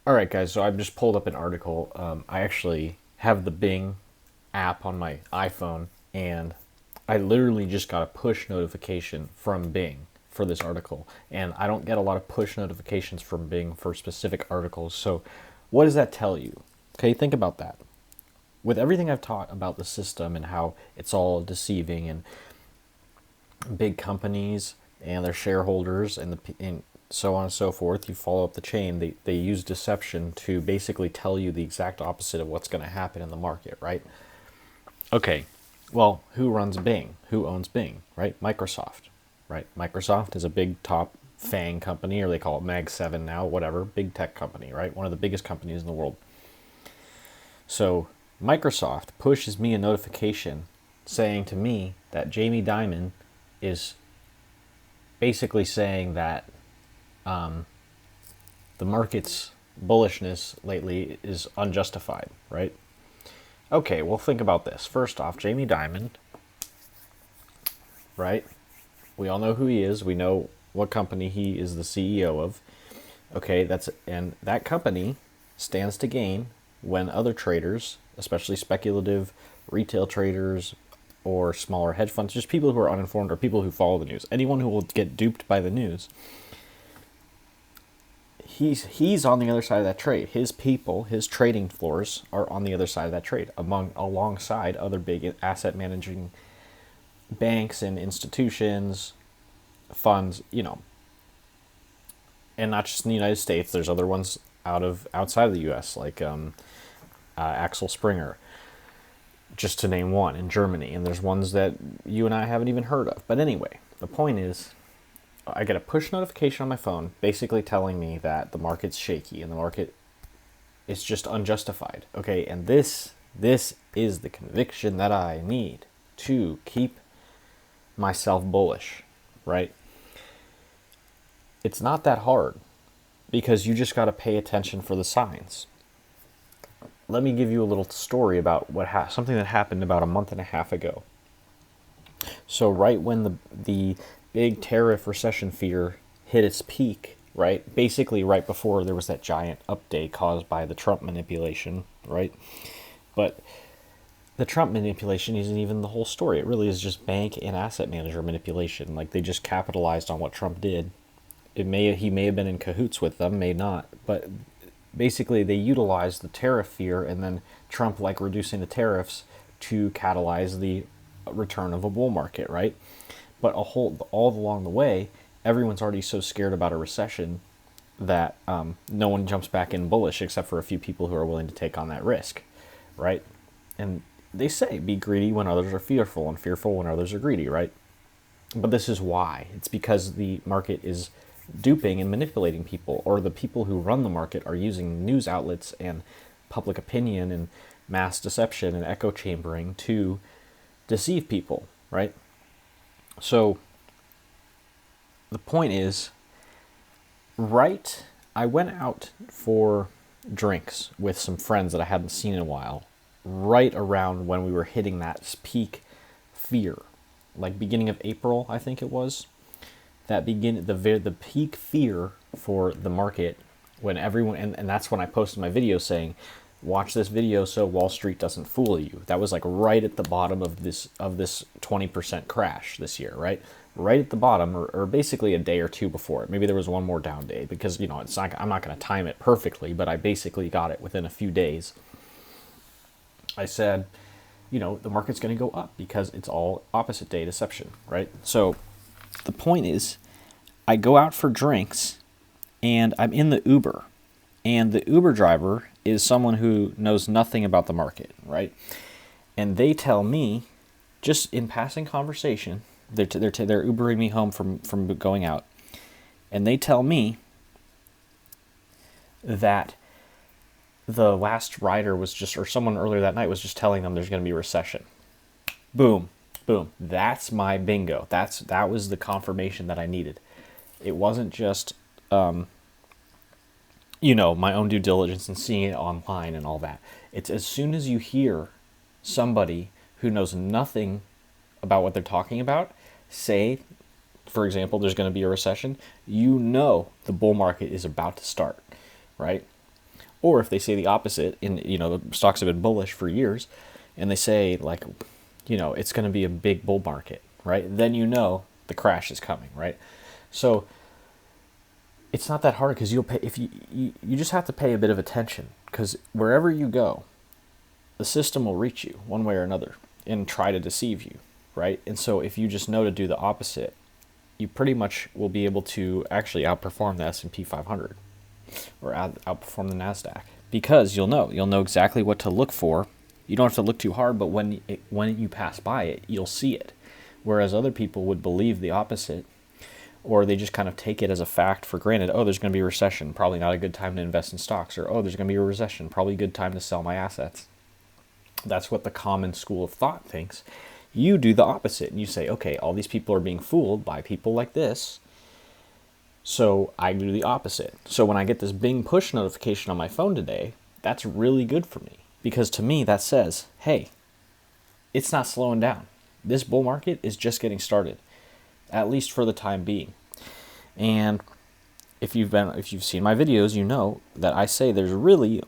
All right, guys. So I've just pulled up an article. I actually have the Bing app on my iPhone, and I literally just got a push notification from Bing for this article. And I don't get a lot of push notifications from Bing for specific articles. So, what does that tell you? Okay, think about that. With everything I've taught about the system and how it's all deceiving and big companies and their shareholders and so on and so forth, you follow up the chain, they use deception to basically tell you the exact opposite of what's going to happen in the market, right? Okay, well, who runs Bing? Who owns Bing, right? Microsoft, right? Microsoft is a big top FANG company, or they call it Mag 7 now, whatever, big tech company, right? One of the biggest companies in the world. So Microsoft pushes me a notification saying to me that Jamie Dimon is basically saying that the market's bullishness lately is unjustified, right? Okay, well, think about this. First off, Jamie Dimon, right? We all know who he is. We know what company he is the CEO of. Okay, and that company stands to gain when other traders, especially speculative retail traders or smaller hedge funds, just people who are uninformed or people who follow the news, anyone who will get duped by the news, he's on the other side of that trade. His people, his trading floors are on the other side of that trade, alongside other big asset managing banks and institutions, funds, and not just in the United States. There's other ones outside of the U.S. like Axel Springer, just to name one, in Germany, and there's ones that you and I haven't even heard of. But anyway, the point is, I get a push notification on my phone basically telling me that the market's shaky and the market is just unjustified. Okay, and this is the conviction that I need to keep myself bullish, right? It's not that hard because you just got to pay attention for the signs. Let me give you a little story about something that happened about a month and a half ago. So right when the big tariff recession fear hit its peak, right? Basically right before there was that giant update caused by the Trump manipulation, right? But the Trump manipulation isn't even the whole story. It really is just bank and asset manager manipulation. Like, they just capitalized on what Trump did. He may have been in cahoots with them, may not, but basically they utilized the tariff fear and then Trump like reducing the tariffs to catalyze the return of a bull market, right? But all along the way, everyone's already so scared about a recession that no one jumps back in bullish except for a few people who are willing to take on that risk, right? And they say be greedy when others are fearful and fearful when others are greedy, right? But this is why. It's because the market is duping and manipulating people, or the people who run the market are using news outlets and public opinion and mass deception and echo chambering to deceive people, right? So the point is, I went out for drinks with some friends that I hadn't seen in a while, right around when we were hitting that peak fear, like beginning of April, I think it was. The peak fear for the market, when everyone, and that's when I posted my video saying, watch this video so Wall Street doesn't fool you. That was like right at the bottom of this 20% crash this year, right? Right at the bottom, or basically a day or two before it. Maybe there was one more down day because I'm not going to time it perfectly, but I basically got it within a few days. I said, the market's going to go up because it's all opposite day deception, right? So the point is, I go out for drinks and I'm in the Uber, and the Uber driver is someone who knows nothing about the market, right? And they tell me, just in passing conversation, they're Ubering me home from going out, and they tell me that the last rider was or someone earlier that night was just telling them there's going to be a recession. Boom, boom. That's my bingo. That was the confirmation that I needed. It wasn't just my own due diligence and seeing it online and all that. It's as soon as you hear somebody who knows nothing about what they're talking about say, for example, there's going to be a recession, the bull market is about to start, right? Or if they say the opposite, and the stocks have been bullish for years, and they say like, it's going to be a big bull market, right? Then the crash is coming, right? So it's not that hard, because you'll pay if you just have to pay a bit of attention, because wherever you go, the system will reach you one way or another and try to deceive you, right? And so if you just know to do the opposite, you pretty much will be able to actually outperform the S&P 500 or outperform the NASDAQ, because you'll know exactly what to look for. You don't have to look too hard, but when you pass by it, you'll see it. Whereas other people would believe the opposite, or they just kind of take it as a fact for granted. Oh, there's going to be a recession, probably not a good time to invest in stocks. Or, oh, there's going to be a recession, probably a good time to sell my assets. That's what the common school of thought thinks. You do the opposite, and you say, okay, all these people are being fooled by people like this, so I do the opposite. So when I get this Bing push notification on my phone today, that's really good for me, because to me that says, hey, it's not slowing down. This bull market is just getting started, at least for the time being. And if you've seen my videos, you know that I say there's really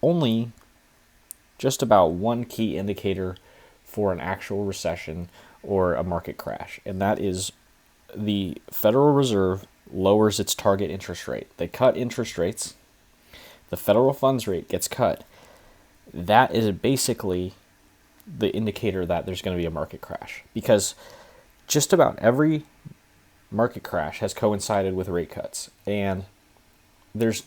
only just about one key indicator for an actual recession or a market crash, and that is the Federal Reserve lowers its target interest rate. They cut interest rates. The federal funds rate gets cut. That is basically the indicator that there's going to be a market crash, because just about every market crash has coincided with rate cuts, and there's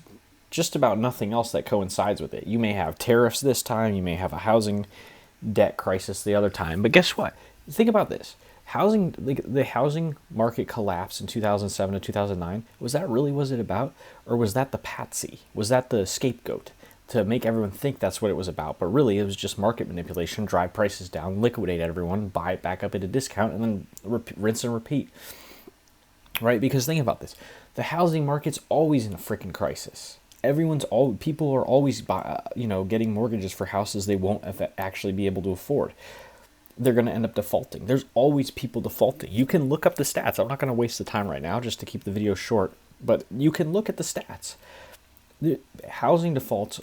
just about nothing else that coincides with it. You may have tariffs this time, you may have a housing debt crisis the other time, but guess what? Think about this. The housing market collapse in 2007 to 2009, was it about? Or was that the patsy? Was that the scapegoat to make everyone think that's what it was about? But really, it was just market manipulation, drive prices down, liquidate everyone, buy it back up at a discount, and then rinse and repeat. Right? Because think about this. The housing market's always in a freaking crisis. People are always getting mortgages for houses they won't actually be able to afford. They're going to end up defaulting. There's always people defaulting. You can look up the stats. I'm not going to waste the time right now just to keep the video short, but you can look at the stats. The housing defaults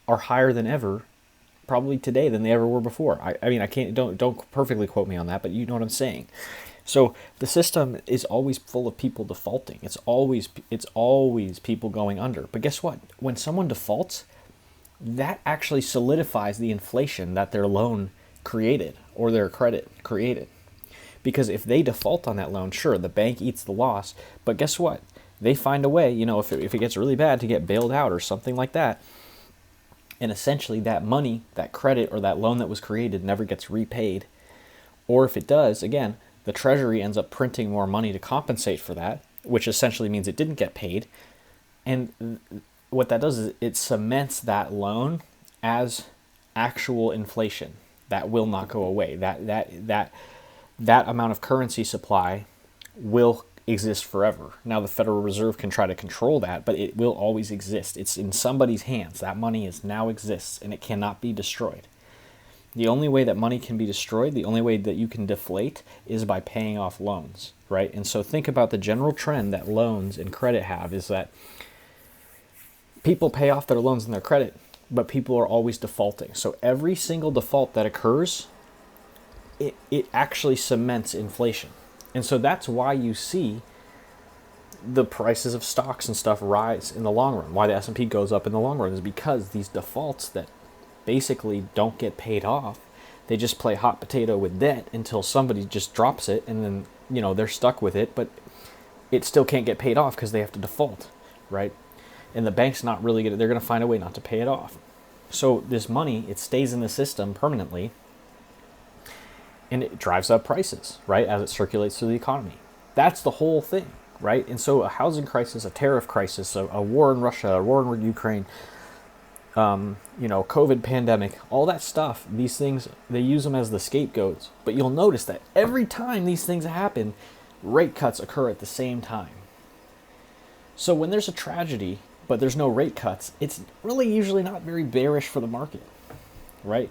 are higher than ever, probably today, than they ever were before. Don't perfectly quote me on that, but you know what I'm saying. So the system is always full of people defaulting. It's always people going under. But guess what? When someone defaults, that actually solidifies the inflation that their loan created or their credit created. Because if they default on that loan, sure, the bank eats the loss, but guess what? They find a way, if it gets really bad, to get bailed out or something like that. And essentially that money, that credit or that loan that was created never gets repaid. Or if it does, again, the Treasury ends up printing more money to compensate for that, which essentially means it didn't get paid. And what that does is it cements that loan as actual inflation that will not go away. That amount of currency supply will exist forever. Now the Federal Reserve can try to control that, but it will always exist. It's in somebody's hands. That money now exists, and it cannot be destroyed. The only way that money can be destroyed, the only way that you can deflate, is by paying off loans, right? And so think about the general trend that loans and credit have, is that people pay off their loans and their credit, but people are always defaulting. So every single default that occurs, it actually cements inflation. And so that's why you see the prices of stocks and stuff rise in the long run. Why the S&P goes up in the long run is because these defaults that basically don't get paid off, they just play hot potato with debt until somebody just drops it, and then they're stuck with it, but it still can't get paid off because they have to default, right? And the bank's not really they're going to find a way not to pay it off. So this money, it stays in the system permanently, and it drives up prices, right, as it circulates through the economy. That's the whole thing, right? And so a housing crisis, a tariff crisis, a war in Russia, a war in Ukraine, COVID pandemic, all that stuff, these things, they use them as the scapegoats. But you'll notice that every time these things happen, rate cuts occur at the same time. So when there's a tragedy, but there's no rate cuts, it's really usually not very bearish for the market, right?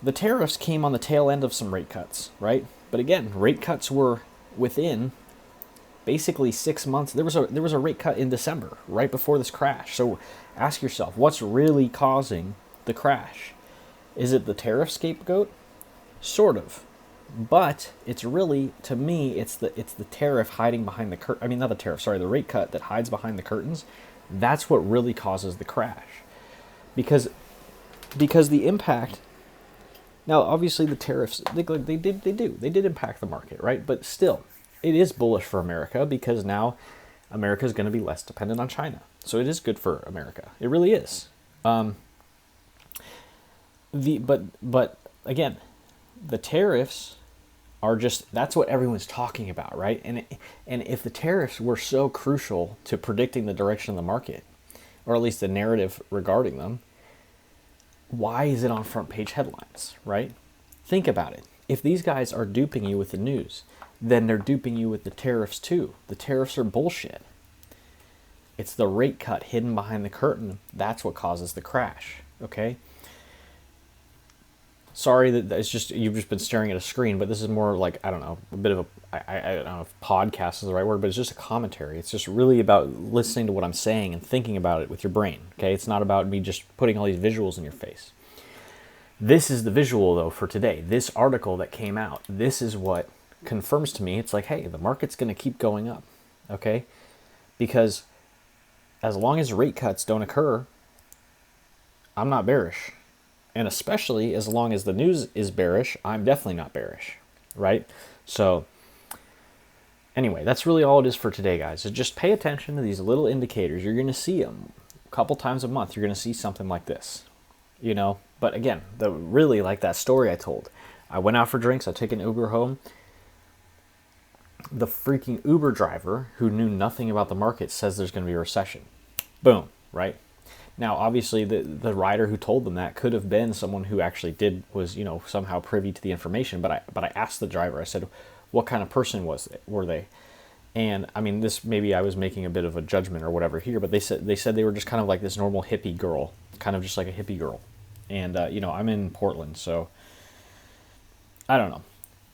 The tariffs came on the tail end of some rate cuts, right? But again, rate cuts were within basically 6 months. There was a rate cut in December, right before this crash. So ask yourself, what's really causing the crash? Is it the tariff scapegoat? Sort of. But it's really, to me, it's the tariff hiding behind the curtain. I mean, not the tariff, sorry, the rate cut that hides behind the curtains. That's what really causes the crash. Because the impact. Now, obviously, the tariffs they did impact the market, right? But still, it is bullish for America because now America is going to be less dependent on China. So it is good for America. It really is. But again, the tariffs are just, that's what everyone's talking about, right? And if the tariffs were so crucial to predicting the direction of the market, or at least the narrative regarding them, why is it on front page headlines, right? Think about it. If these guys are duping you with the news, then they're duping you with the tariffs too. The tariffs are bullshit. It's the rate cut hidden behind the curtain. That's what causes the crash, okay? Sorry that it's just, you've just been staring at a screen, but this is more like, I don't know, a bit of I don't know if podcast is the right word, but it's just a commentary. It's just really about listening to what I'm saying and thinking about it with your brain, okay? It's not about me just putting all these visuals in your face. This is the visual, though, for today. This article that came out, this is what confirms to me, it's like, hey, the market's going to keep going up, okay? Because as long as rate cuts don't occur, I'm not bearish. And especially as long as the news is bearish, I'm definitely not bearish, right? So anyway, that's really all it is for today, guys. So just pay attention to these little indicators. You're going to see them a couple times a month. You're going to see something like this, you know? But again, really like that story I told. I went out for drinks. I took an Uber home. The freaking Uber driver, who knew nothing about the market, says there's going to be a recession. Boom, right? Now, obviously, the rider who told them that could have been someone who actually was, you know, somehow privy to the information. But I asked the driver, I said, what kind of person were they? And I mean, this, maybe I was making a bit of a judgment or whatever here, but they said they were just kind of like this normal hippie girl, kind of just like a hippie girl. And you know, I'm in Portland, so I don't know.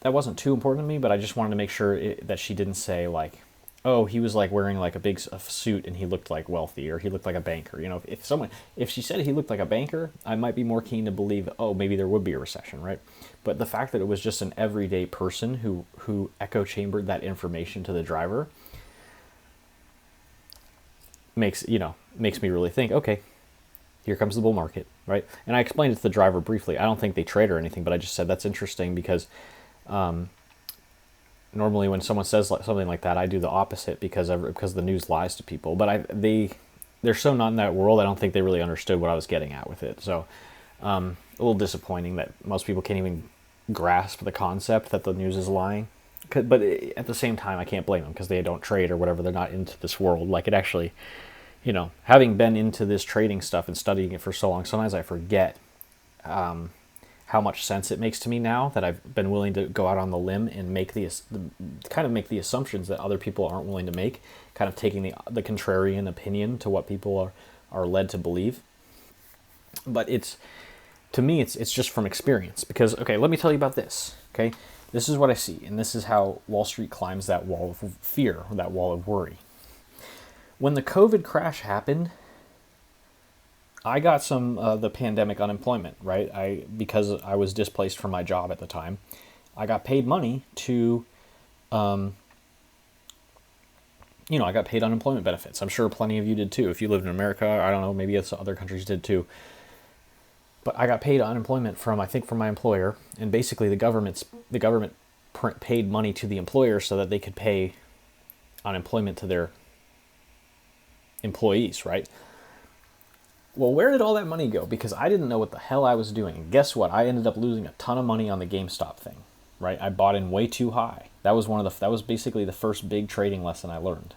That wasn't too important to me, but I just wanted to make sure that she didn't say like, oh, he was like wearing like a big suit and he looked like wealthy, or he looked like a banker. You know, if she said he looked like a banker, I might be more keen to believe, oh, maybe there would be a recession, right? But the fact that it was just an everyday person who echo chambered that information to the driver makes me really think, okay, here comes the bull market, right? And I explained it to the driver briefly. I don't think they trade or anything, but I just said that's interesting because normally when someone says something like that, I do the opposite because the news lies to people. But they're so not in that world, I don't think they really understood what I was getting at with it. So a little disappointing that most people can't even grasp the concept that the news is lying. But at the same time, I can't blame them because they don't trade or whatever. They're not into this world. Like, it actually, you know, having been into this trading stuff and studying it for so long, sometimes I forget how much sense it makes to me now that I've been willing to go out on the limb and make the assumptions that other people aren't willing to make, kind of taking the contrarian opinion to what people are led to believe. But to me, it's just from experience. Because, okay, let me tell you about this, okay? This is what I see, and this is how Wall Street climbs that wall of fear, or that wall of worry. When the COVID crash happened, I got some the pandemic unemployment, right? Because I was displaced from my job at the time, I got paid money to, I got paid unemployment benefits. I'm sure plenty of you did too. If you lived in America, I don't know, maybe other countries did too. But I got paid unemployment from my employer, and basically the government paid money to the employer so that they could pay unemployment to their employees, right? Well, where did all that money go? Because I didn't know what the hell I was doing. And guess what? I ended up losing a ton of money on the GameStop thing, right? I bought in way too high. That was basically the first big trading lesson I learned.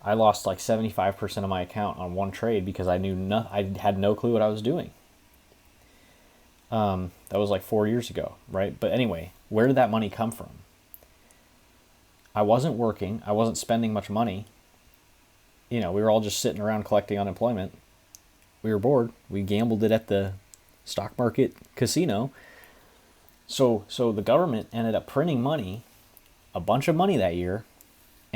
I lost like 75% of my account on one trade because I had no clue what I was doing. That was like 4 years ago, right? But anyway, where did that money come from? I wasn't working. I wasn't spending much money. We were all just sitting around collecting unemployment. We were bored. We gambled it at the stock market casino. So the government ended up printing money, a bunch of money that year,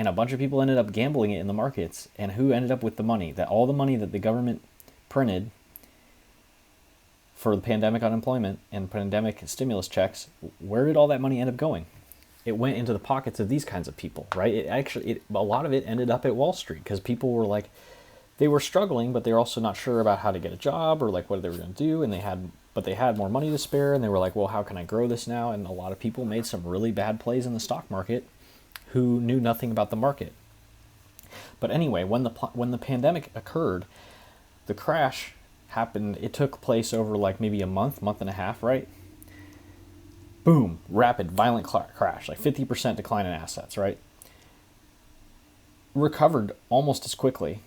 And a bunch of people ended up gambling it in the markets. And who ended up with the money? That all the money that the government printed for the pandemic unemployment and pandemic stimulus checks, where did all that money end up going? It went into the pockets of these kinds of people, right? A lot of it ended up at Wall Street because people were like, they were struggling, but they were also not sure about how to get a job or like what they were going to do. And they had more money to spare, and they were like, well, how can I grow this now? And a lot of people made some really bad plays in the stock market who knew nothing about the market. But anyway, when the pandemic occurred, the crash happened. It took place over like maybe a month and a half, right? Boom, rapid, violent crash, like 50% decline in assets, right? Recovered almost as quickly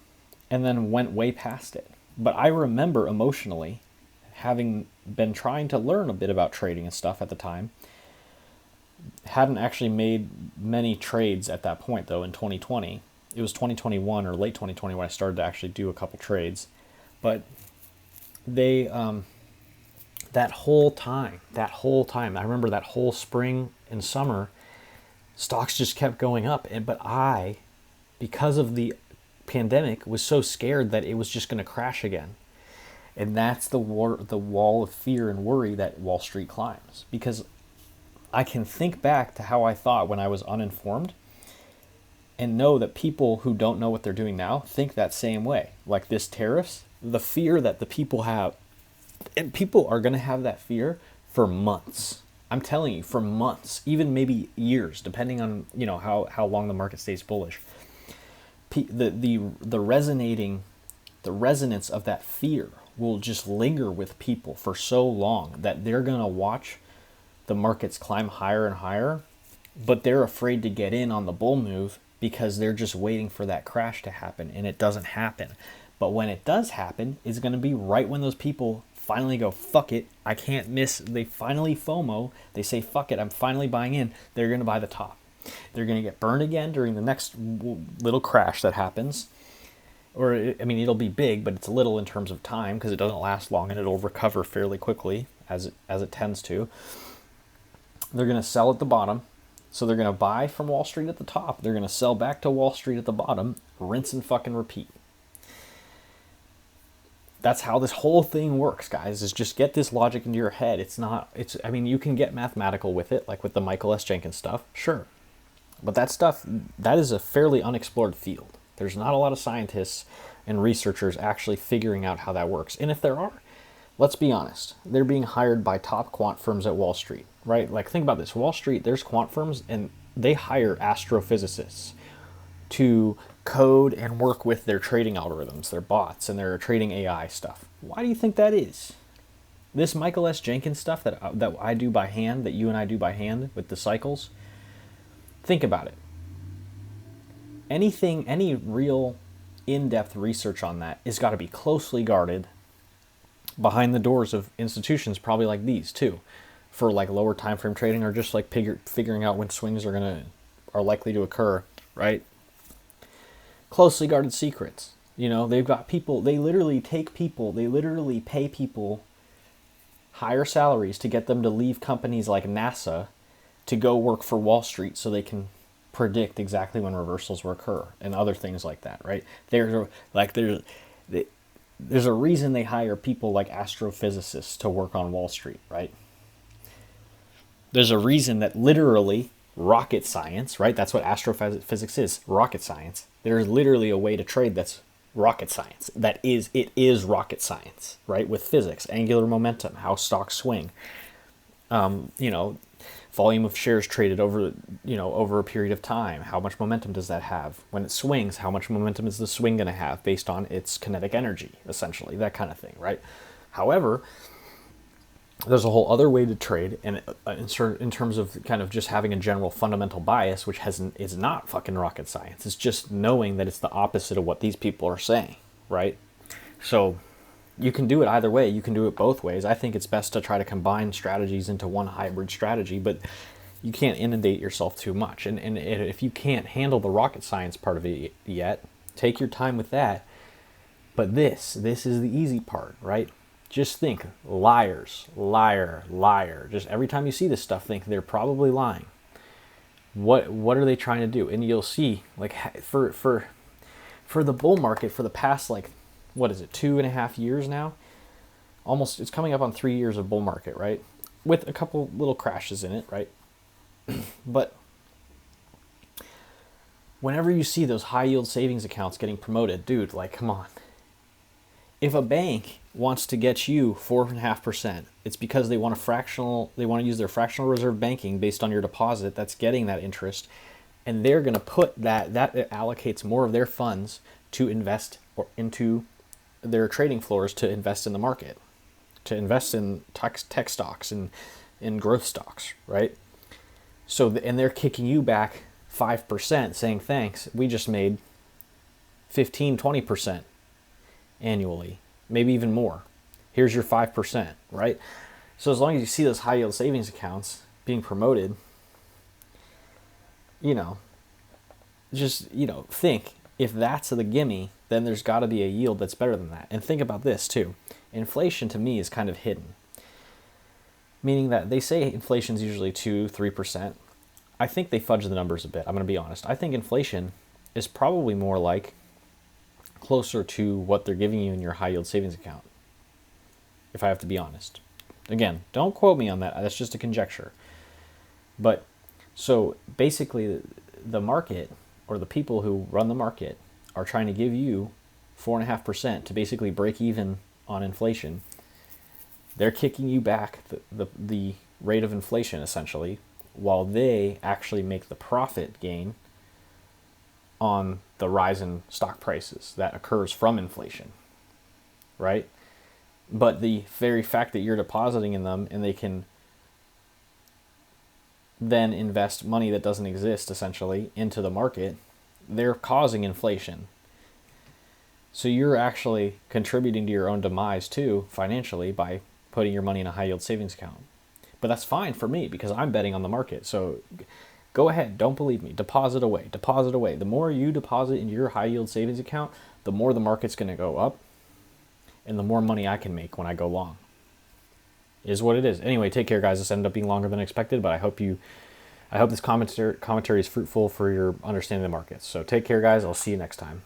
and then went way past it. But I remember emotionally, having been trying to learn a bit about trading and stuff at the time, hadn't actually made many trades at that point though in 2020. It was 2021 or late 2020 when I started to actually do a couple trades. But they, that whole time, I remember that whole spring and summer, stocks just kept going up. But I, because of the pandemic, was so scared that it was just going to crash again. And that's the wall of fear and worry that Wall Street climbs. Because I can think back to how I thought when I was uninformed and know that people who don't know what they're doing now think that same way. Like this tariffs, the fear that the people have, and people are going to have that fear for months. I'm telling you, for months, even maybe years, depending on how long the market stays bullish. The resonance of that fear will just linger with people for so long that they're going to watch the markets climb higher and higher, but they're afraid to get in on the bull move because they're just waiting for that crash to happen, and it doesn't happen. But when it does happen, it's going to be right when those people finally go, fuck it, I can't miss. They finally FOMO. They say, fuck it, I'm finally buying in. They're going to buy the top. They're going to get burned again during the next little crash that happens. Or, I mean, it'll be big, but it's little in terms of time because it doesn't last long and it'll recover fairly quickly as it tends to. They're going to sell at the bottom. So they're going to buy from Wall Street at the top. They're going to sell back to Wall Street at the bottom. Rinse and fucking repeat. That's how this whole thing works, guys, is just get this logic into your head. I mean, you can get mathematical with it, like with the Michael S. Jenkins stuff, sure. But that stuff, that is a fairly unexplored field. There's not a lot of scientists and researchers actually figuring out how that works. And if there are, let's be honest, they're being hired by top quant firms at Wall Street, right? Like, think about this. Wall Street, there's quant firms, and they hire astrophysicists to code and work with their trading algorithms, their bots, and their trading AI stuff. Why do you think that is? This Michael S. Jenkins stuff that I do by hand, that you and I do by hand with the cycles, think about it. Any real in-depth research on that has got to be closely guarded behind the doors of institutions probably like these too, for like lower time frame trading or just like figuring out when swings are likely to occur, right? Closely guarded secrets. They've got people, they literally pay people higher salaries to get them to leave companies like NASA to go work for Wall Street so they can predict exactly when reversals will occur and other things like that, right? There's a reason they hire people like astrophysicists to work on Wall Street, right? There's a reason that literally rocket science, right? That's what astrophysics is, rocket science. There's literally a way to trade that's rocket science. It is rocket science, right? With physics, angular momentum, how stocks swing, volume of shares traded over a period of time. How much momentum does that have? When it swings, how much momentum is the swing going to have based on its kinetic energy, essentially, that kind of thing, right? However, there's a whole other way to trade, and in terms of kind of just having a general fundamental bias, which is not fucking rocket science. It's just knowing that it's the opposite of what these people are saying, right? So you can do it either way. You can do it both ways. I think it's best to try to combine strategies into one hybrid strategy, but you can't inundate yourself too much. And if you can't handle the rocket science part of it yet, take your time with that. But this is the easy part, right? Just think, liars, liar, liar. Just every time you see this stuff, think they're probably lying. What are they trying to do? And you'll see, like, for the bull market for the past, like, what is it, 2.5 years now? Almost, it's coming up on 3 years of bull market, right? With a couple little crashes in it, right? But whenever you see those high yield savings accounts getting promoted, dude, like, come on. If a bank wants to get you 4.5%, it's because they want to use their fractional reserve banking based on your deposit that's getting that interest, and they're going to put that allocates more of their funds to invest or into their trading floors, to invest in the market, to invest in tech stocks and in growth stocks, right? So, and they're kicking you back 5%, saying, thanks, we just made 15-20% annually, maybe even more. Here's your 5%, right? So as long as you see those high yield savings accounts being promoted, just, think, if that's the gimme, then there's got to be a yield that's better than that. And think about this too. Inflation to me is kind of hidden, meaning that they say inflation is usually 2-3%. I think they fudge the numbers a bit. I'm going to be honest. I think inflation is probably more like closer to what they're giving you in your high yield savings account, if I have to be honest. Again, don't quote me on that. That's just a conjecture. But so basically, the market, or the people who run the market, are trying to give you 4.5% to basically break even on inflation. They're kicking you back the rate of inflation, essentially, while they actually make the profit gain on the rise in stock prices that occurs from inflation, right? But the very fact that you're depositing in them, and they can then invest money that doesn't exist, essentially, into the market, they're causing inflation. So you're actually contributing to your own demise too, financially, by putting your money in a high yield savings account. But that's fine for me because I'm betting on the market. So go ahead, don't believe me, deposit away, deposit away. The more you deposit into your high yield savings account, the more the market's going to go up, and the more money I can make when I go long. Is what it is. Anyway, take care, guys. This ended up being longer than expected, but I hope this commentary is fruitful for your understanding of the markets. So take care, guys. I'll see you next time.